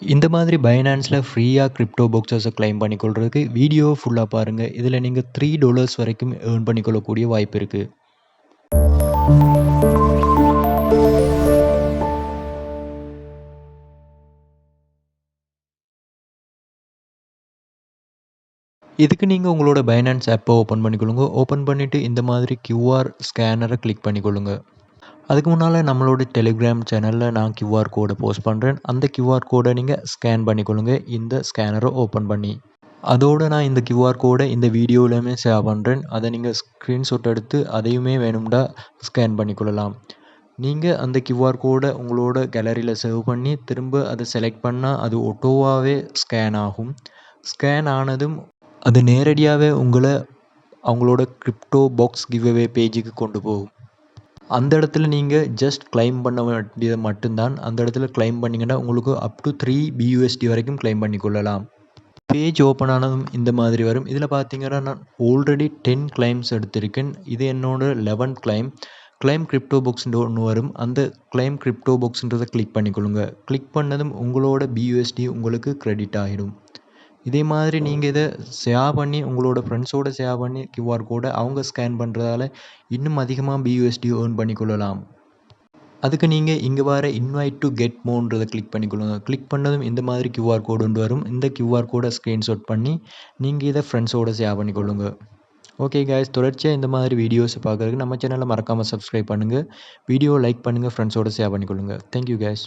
இந்த மாதிரி பைனான்ஸில் ஃப்ரீயாக கிரிப்டோ பாக்ஸஸை கிளைம் பண்ணிக்கொள்றதுக்கு வீடியோ ஃபுல்லாக பாருங்கள். இதில் நீங்கள் $3 வரைக்கும் ஏர்ன் பண்ணிக்கொள்ளக்கூடிய வாய்ப்பு இருக்குது. இதுக்கு நீங்கள் உங்களோட பைனான்ஸ் ஆப்பை ஓப்பன் பண்ணிக்கொள்ளுங்க. ஓப்பன் பண்ணிவிட்டு இந்த மாதிரி கியூஆர் ஸ்கேனரை கிளிக் பண்ணிக்கொள்ளுங்க. அதுக்கு முன்னால் நம்மளோட டெலிகிராம் சேனலில் நான் கியூஆர் கோடை போஸ்ட் பண்ணுறேன். அந்த கியூஆர் கோடை நீங்கள் ஸ்கேன் பண்ணிக்கொள்ளுங்க இந்த ஸ்கேனரை ஓப்பன் பண்ணி. அதோடு நான் இந்த கியூஆர் கோடை இந்த வீடியோவிலுமே ஷேர் பண்ணுறேன். அதை நீங்கள் ஸ்க்ரீன்ஷாட் எடுத்து அதையுமே வேணும்னா ஸ்கேன் பண்ணிக்கொள்ளலாம். நீங்கள் அந்த கியூஆர் கோடை உங்களோட கேலரியில் சேவ் பண்ணி திரும்ப அதை செலக்ட் பண்ணால் அது ஆட்டோவாகவே ஸ்கேன் ஆகும். ஸ்கேன் ஆனதும் அது நேரடியாகவே உங்களை அவங்களோட கிரிப்டோ பாக்ஸ் கிவ்அவே பேஜுக்கு கொண்டு போகும். அந்த இடத்துல நீங்கள் ஜஸ்ட் கிளைம் பண்ண வேண்டியது மட்டும்தான். அந்த இடத்துல கிளைம் பண்ணிங்கன்னா உங்களுக்கு அப் டு 3 BUSD வரைக்கும் கிளைம் பண்ணிக்கொள்ளலாம். பேஜ் ஓப்பன் ஆனதும் இந்த மாதிரி வரும். இதில் பார்த்தீங்கன்னா நான் ஆல்ரெடி 10 கிளைம்ஸ் எடுத்திருக்கேன். இது என்னோட 11th கிளைம் கிரிப்டோ பாக்ஸ்ன்ற ஒன்று வரும். அந்த கிளைம் கிரிப்டோ பாக்ஸ்ன்றதை கிளிக் பண்ணிக்கொள்ளுங்க. கிளிக் பண்ணதும் உங்களோட BUSD உங்களுக்கு கிரெடிட் ஆகிடும். இதே மாதிரி நீங்கள் இதை ஷேர் பண்ணி உங்களோட ஃப்ரெண்ட்ஸோடு ஷேர் பண்ணி கியூஆர் கோடை அவங்க ஸ்கேன் பண்ணுறதால இன்னும் அதிகமாக BUSD ஏர்ன் பண்ணிக்கொள்ளலாம். அதுக்கு நீங்கள் இங்கே வர இன்வைட் டு கெட் மோன்றதை கிளிக் பண்ணிக்கொள்ளுங்க. கிளிக் பண்ணதும் இந்த மாதிரி கியூஆர் கோடு கொண்டு வரும். இந்த கியூஆர் கோடை ஸ்க்ரீன்ஷாட் பண்ணி நீங்கள் இதை ஃப்ரெண்ட்ஸோடு ஷேர் பண்ணிக்கொள்ளுங்க. ஓகே கைஸ், தொடர்ச்சியாக இந்த மாதிரி வீடியோஸை பார்க்குறதுக்கு நம்ம சேனலை மறக்காமல் சப்ஸ்கிரைப் பண்ணுங்கள். வீடியோ லைக் பண்ணுங்கள், ஃப்ரெண்ட்ஸோடு ஷேர் பண்ணிக்கொள்ளுங்க. Thank you guys.